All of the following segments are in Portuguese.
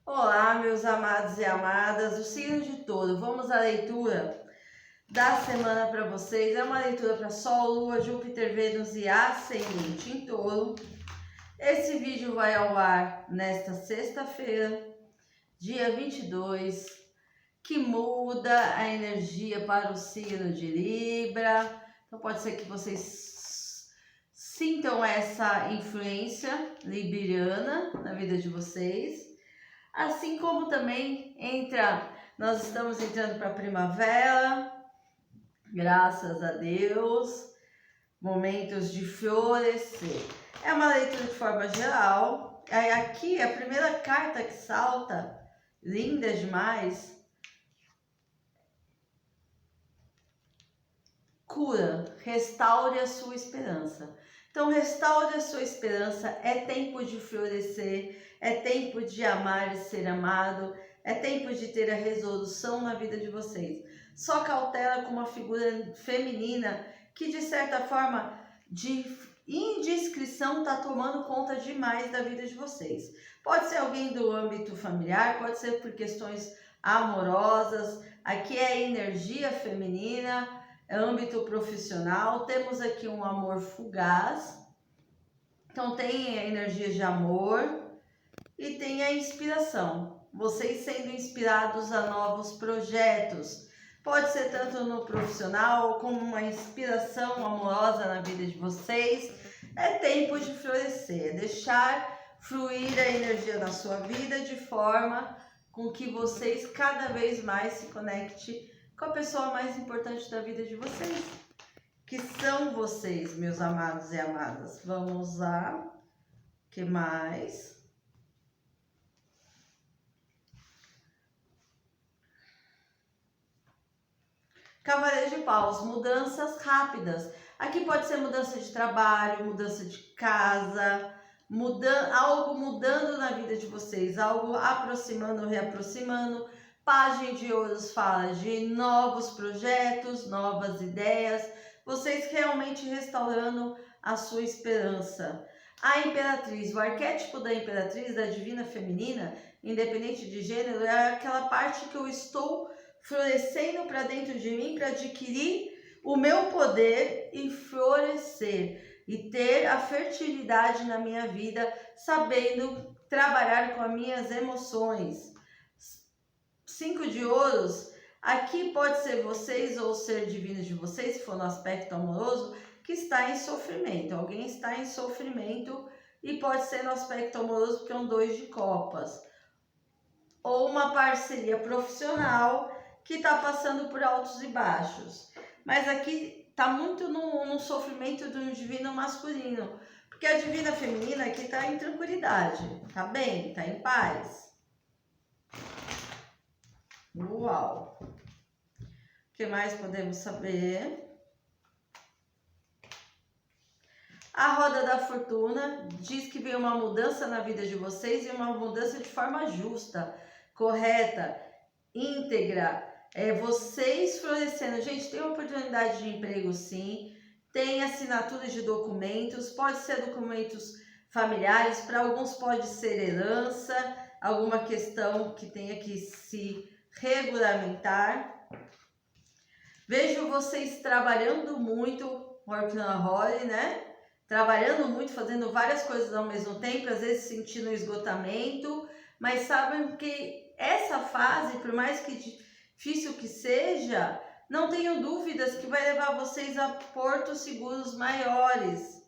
Olá, meus amados e amadas, o signo de Touro. Vamos à leitura da semana para vocês. É uma leitura para Sol, Lua, Júpiter, Vênus e Ascendente em Touro. Esse vídeo vai ao ar nesta sexta-feira, dia 22, que muda a energia para o signo de Libra. Então pode ser que vocês sintam essa influência libriana na vida de vocês. Assim como também nós estamos entrando para a primavera, graças a Deus, momentos de florescer. É uma leitura de forma geral. Aí aqui a primeira carta que salta, linda demais, cura, restaure a sua esperança. Então, restaure a sua esperança, é tempo de florescer, é tempo de amar e ser amado, é tempo de ter a resolução na vida de vocês. Só cautela com uma figura feminina que, de certa forma, de indiscrição, está tomando conta demais da vida de vocês. Pode ser alguém do âmbito familiar, pode ser por questões amorosas, aqui é energia feminina, âmbito profissional, temos aqui um amor fugaz, então tem a energia de amor e tem a inspiração, vocês sendo inspirados a novos projetos, pode ser tanto no profissional como uma inspiração amorosa na vida de vocês. É tempo de florescer, deixar fluir a energia da sua vida de forma com que vocês cada vez mais se conectem com a pessoa mais importante da vida de vocês, que são vocês, meus amados e amadas. Vamos lá, o que mais? Cavaleiro de Paus, mudanças rápidas. Aqui pode ser mudança de trabalho, mudança de casa, algo mudando na vida de vocês, algo aproximando, reaproximando. Página de Ouros fala de novos projetos, novas ideias, vocês realmente restaurando a sua esperança. A Imperatriz, o arquétipo da Imperatriz, da Divina Feminina, independente de gênero, é aquela parte que eu estou florescendo para dentro de mim para adquirir o meu poder e florescer e ter a fertilidade na minha vida, sabendo trabalhar com as minhas emoções. 5 de ouros, aqui pode ser vocês ou o ser divino de vocês, se for no aspecto amoroso, que está em sofrimento. Alguém está em sofrimento e pode ser no aspecto amoroso porque é um 2 de copas. Ou uma parceria profissional que está passando por altos e baixos. Mas aqui está muito no sofrimento do divino masculino. Porque a divina feminina aqui está em tranquilidade, está bem, está em paz. Uau! O que mais podemos saber? A roda da fortuna diz que vem uma mudança na vida de vocês e uma mudança de forma justa, correta, íntegra. Vocês florescendo. Gente, tem oportunidade de emprego sim, tem assinatura de documentos, pode ser documentos familiares, para alguns pode ser herança, alguma questão que tenha que se regulamentar. Vejo vocês trabalhando muito, workaholic, né? Trabalhando muito, fazendo várias coisas ao mesmo tempo, às vezes sentindo esgotamento, mas sabem que essa fase, por mais que difícil que seja, não tenho dúvidas que vai levar vocês a portos seguros maiores,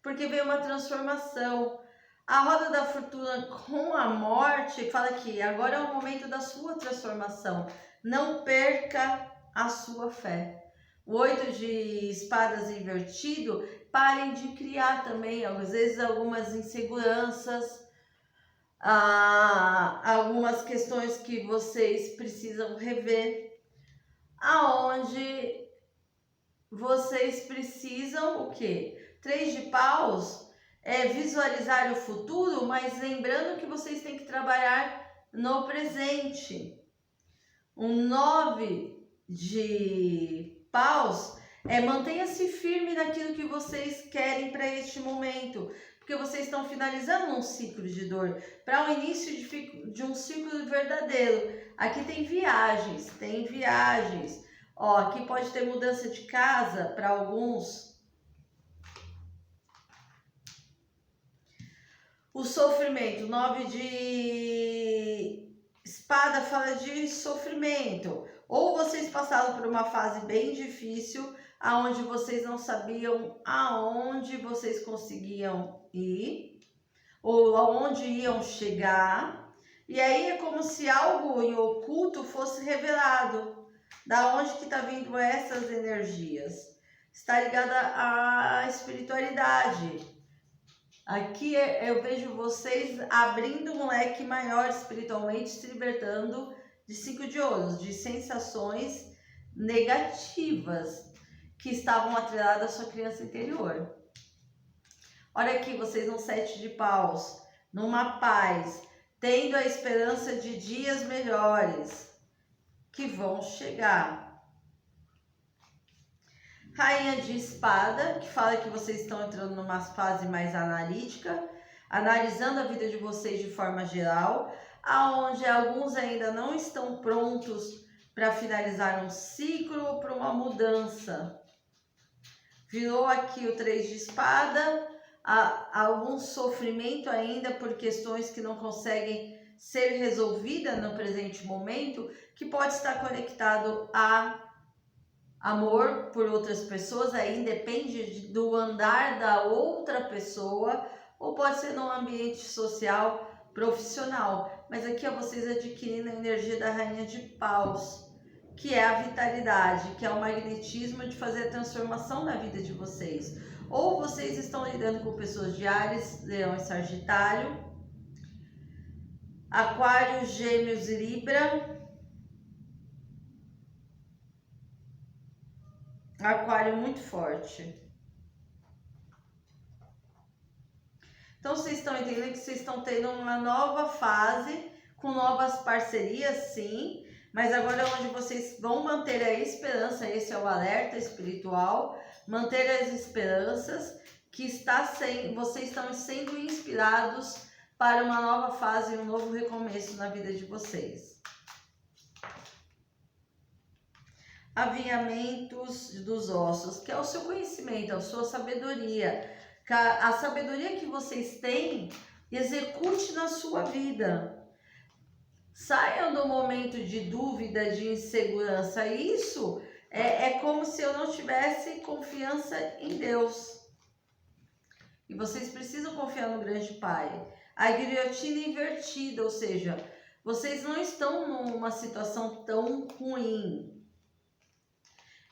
porque vem uma transformação. A roda da fortuna com a morte fala que agora é o momento da sua transformação. Não perca a sua fé. O 8 de espadas invertido, parem de criar também, às vezes, algumas inseguranças, algumas questões que vocês precisam rever, aonde vocês precisam o quê? 3 de paus é visualizar o futuro, mas lembrando que vocês têm que trabalhar no presente. Um 9 de paus mantenha-se firme naquilo que vocês querem para este momento, porque vocês estão finalizando um ciclo de dor para o início de um ciclo verdadeiro. Aqui tem viagens, Ó, aqui pode ter mudança de casa para alguns. O sofrimento, 9 de espada fala de sofrimento. Ou vocês passaram por uma fase bem difícil, aonde vocês não sabiam aonde vocês conseguiam ir, ou aonde iam chegar. E aí é como se algo em oculto fosse revelado. Da onde que está vindo essas energias? Está ligada à espiritualidade. Aqui eu vejo vocês abrindo um leque maior espiritualmente, se libertando de 5 de ouros, de sensações negativas que estavam atreladas à sua criança interior. Olha aqui, vocês no 7 de paus, numa paz, tendo a esperança de dias melhores que vão chegar. Rainha de espada, que fala que vocês estão entrando numa fase mais analítica, analisando a vida de vocês de forma geral, aonde alguns ainda não estão prontos para finalizar um ciclo ou para uma mudança. Virou aqui o 3 de espada, há algum sofrimento ainda por questões que não conseguem ser resolvidas no presente momento, que pode estar conectado a amor por outras pessoas, aí depende do andar da outra pessoa, ou pode ser num ambiente social, profissional. Mas aqui ó, vocês adquirindo a energia da Rainha de Paus, que é a vitalidade, que é o magnetismo de fazer a transformação na vida de vocês. Ou vocês estão lidando com pessoas de Áries, Leão e Sagitário, Aquário, Gêmeos e Libra. Aquário muito forte. Então vocês estão entendendo que vocês estão tendo uma nova fase com novas parcerias, sim, mas agora é onde vocês vão manter a esperança. Esse é o alerta espiritual, manter as esperanças que vocês estão sendo inspirados para uma nova fase e um novo recomeço na vida de vocês. Avinhamentos dos ossos, que é o seu conhecimento, a sua sabedoria. A sabedoria que vocês têm, execute na sua vida. Saiam do momento de dúvida, de insegurança. Isso é como se eu não tivesse confiança em Deus. E vocês precisam confiar no grande Pai. A guilhotina invertida, ou seja, vocês não estão numa situação tão ruim.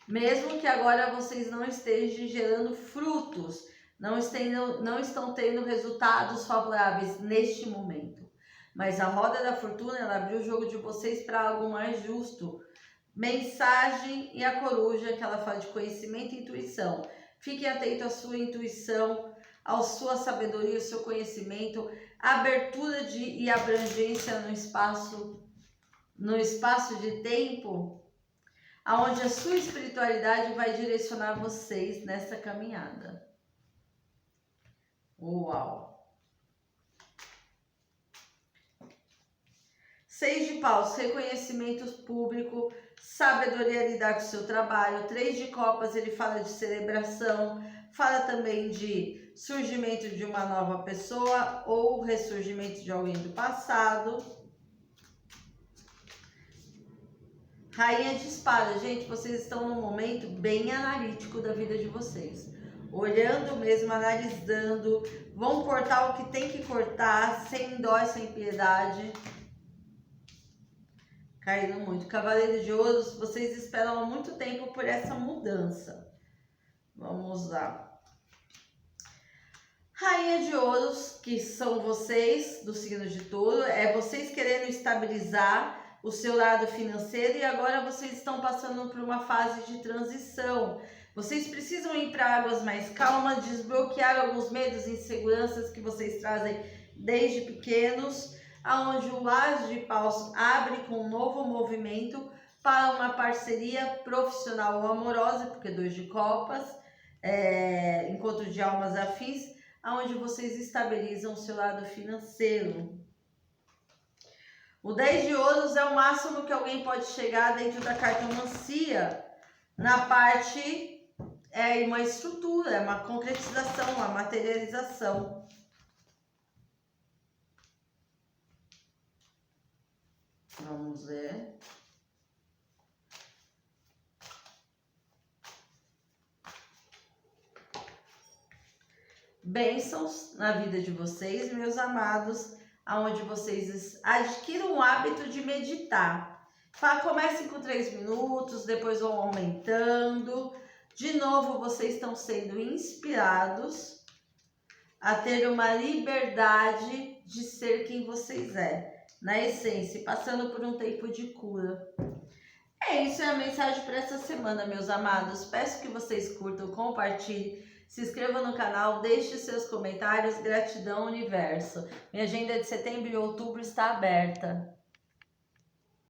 Mesmo que agora vocês não estejam gerando frutos, não estão tendo resultados favoráveis neste momento. Mas a roda da fortuna, ela abriu o jogo de vocês para algo mais justo. Mensagem e a coruja, que ela fala de conhecimento e intuição. Fiquem atentos à sua intuição, à sua sabedoria, ao seu conhecimento, abertura e abrangência no espaço de tempo, aonde a sua espiritualidade vai direcionar vocês nessa caminhada. Uau! 6 de paus, reconhecimento público, sabedoria lidar com o seu trabalho. 3 de copas, ele fala de celebração, fala também de surgimento de uma nova pessoa ou ressurgimento de alguém do passado. Rainha de espada, gente, vocês estão num momento bem analítico da vida de vocês. Olhando mesmo, analisando, vão cortar o que tem que cortar, sem dó e sem piedade. Caíram muito. Cavaleiro de Ouros, vocês esperam há muito tempo por essa mudança. Vamos lá. Rainha de Ouros, que são vocês, do signo de Touro, é vocês querendo estabilizar o seu lado financeiro, e agora vocês estão passando por uma fase de transição. Vocês precisam ir para águas mais calmas, desbloquear alguns medos e inseguranças que vocês trazem desde pequenos, aonde o As de Paus abre com um novo movimento para uma parceria profissional ou amorosa, porque 2 de copas, encontro de almas afins, onde vocês estabilizam o seu lado financeiro. O 10 de ouros é o máximo que alguém pode chegar dentro da cartomancia, na parte, uma estrutura, é uma concretização, uma materialização. Vamos ver. Bênçãos na vida de vocês, meus amados, aonde vocês adquiram o hábito de meditar. Comecem com 3 minutos, depois vão aumentando. De novo, vocês estão sendo inspirados a ter uma liberdade de ser quem vocês na essência, passando por um tempo de cura. Isso é a mensagem para essa semana, meus amados. Peço que vocês curtam, compartilhem, se inscrevam no canal, deixe seus comentários. Gratidão, universo. Minha agenda de setembro e outubro está aberta.